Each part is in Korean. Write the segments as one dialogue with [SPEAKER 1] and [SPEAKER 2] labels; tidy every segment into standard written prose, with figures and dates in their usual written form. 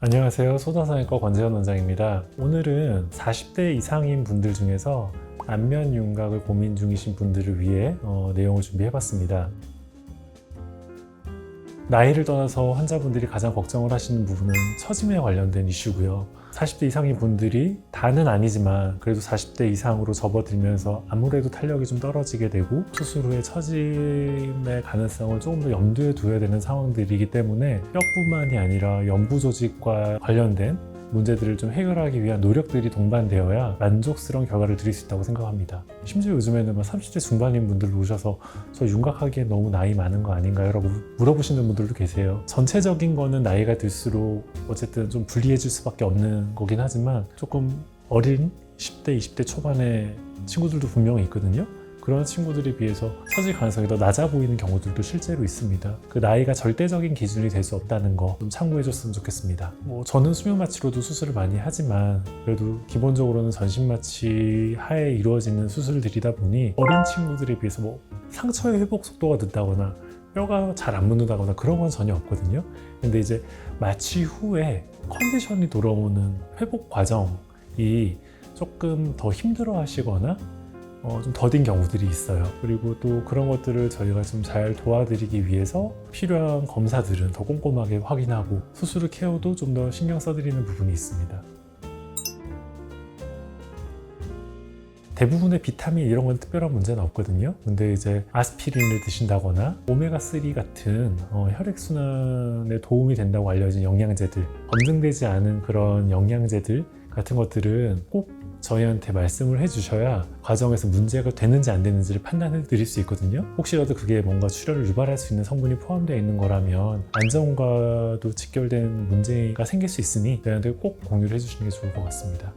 [SPEAKER 1] 안녕하세요. 소다성형외과 권재현 원장입니다. 오늘은 40대 이상인 분들 중에서 안면 윤곽을 고민 중이신 분들을 위해 내용을 준비해봤습니다. 나이를 떠나서 환자분들이 가장 걱정을 하시는 부분은 처짐에 관련된 이슈고요. 40대 이상인 분들이 다는 아니지만 그래도 40대 이상으로 접어들면서 아무래도 탄력이 좀 떨어지게 되고 수술 후에 처짐의 가능성을 조금 더 염두에 둬야 되는 상황들이기 때문에 뼈뿐만이 아니라 연부 조직과 관련된 문제들을 좀 해결하기 위한 노력들이 동반되어야 만족스러운 결과를 드릴 수 있다고 생각합니다. 심지어 요즘에는 30대 중반인 분들도 오셔서 저 윤곽하기에 너무 나이 많은 거 아닌가요? 라고 물어보시는 분들도 계세요. 전체적인 거는 나이가 들수록 어쨌든 좀 불리해질 수밖에 없는 거긴 하지만 조금 어린 10대, 20대 초반의 친구들도 분명히 있거든요. 그런 친구들에 비해서 처질 가능성이 더 낮아 보이는 경우들도 실제로 있습니다. 그 나이가 절대적인 기준이 될 수 없다는 거 좀 참고해 줬으면 좋겠습니다. 저는 수면 마취로도 수술을 많이 하지만 그래도 기본적으로는 전신 마취 하에 이루어지는 수술들이다 보니 어린 친구들에 비해서 상처의 회복 속도가 늦다거나 뼈가 잘 안 묻는다거나 그런 건 전혀 없거든요. 근데 이제 마취 후에 컨디션이 돌아오는 회복 과정이 조금 더 힘들어 하시거나 좀 더딘 경우들이 있어요. 그리고 또 그런 것들을 저희가 좀 잘 도와드리기 위해서 필요한 검사들은 더 꼼꼼하게 확인하고 수술 후 케어도 좀 더 신경 써드리는 부분이 있습니다. 대부분의 비타민 이런 건 특별한 문제는 없거든요. 근데 이제 아스피린을 드신다거나 오메가3 같은 혈액순환에 도움이 된다고 알려진 영양제들, 검증되지 않은 그런 영양제들 같은 것들은 꼭 저희한테 말씀을 해주셔야 과정에서 문제가 되는지 안 되는지를 판단해 드릴 수 있거든요. 혹시라도 그게 뭔가 출혈을 유발할 수 있는 성분이 포함되어 있는 거라면 안전과도 직결된 문제가 생길 수 있으니 저희한테 꼭 공유를 해주시는 게 좋을 것 같습니다.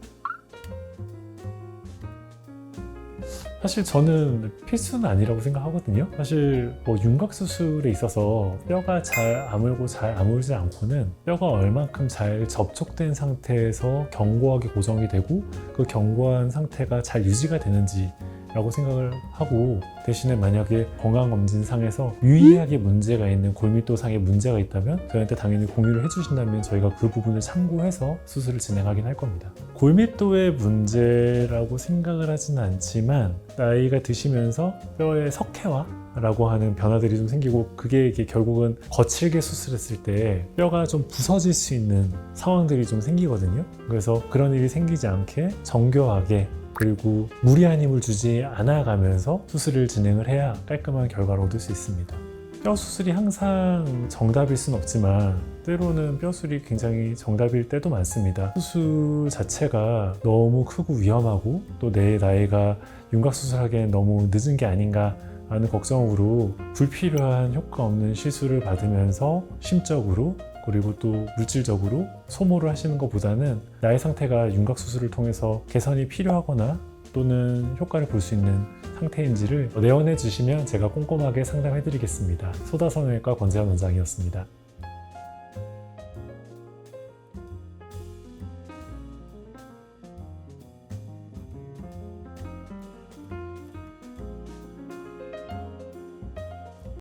[SPEAKER 1] 사실 저는 필수는 아니라고 생각하거든요. 사실 윤곽 수술에 있어서 뼈가 잘 아물고 잘 아물지 않고는 뼈가 얼만큼 잘 접촉된 상태에서 견고하게 고정이 되고 그 견고한 상태가 잘 유지가 되는지 라고 생각을 하고, 대신에 만약에 건강검진상에서 유의하게 문제가 있는 골밀도상에 문제가 있다면 저희한테 당연히 공유를 해주신다면 저희가 그 부분을 참고해서 수술을 진행하긴 할 겁니다. 골밀도의 문제라고 생각을 하지는 않지만 나이가 드시면서 뼈의 석회화라고 하는 변화들이 좀 생기고, 그게 이게 결국은 거칠게 수술했을 때 뼈가 좀 부서질 수 있는 상황들이 좀 생기거든요. 그래서 그런 일이 생기지 않게 정교하게 그리고 무리한 힘을 주지 않아가면서 수술을 진행을 해야 깔끔한 결과를 얻을 수 있습니다. 뼈 수술이 항상 정답일 수는 없지만 때로는 뼈 수술이 굉장히 정답일 때도 많습니다. 수술 자체가 너무 크고 위험하고 또 내 나이가 윤곽 수술하기엔 너무 늦은 게 아닌가 하는 걱정으로 불필요한 효과 없는 시술을 받으면서 심적으로 그리고 또 물질적으로 소모를 하시는 것보다는 나의 상태가 윤곽 수술을 통해서 개선이 필요하거나 또는 효과를 볼 수 있는 상태인지를 내원해 주시면 제가 꼼꼼하게 상담해 드리겠습니다. 소다성형외과 권재현 원장이었습니다.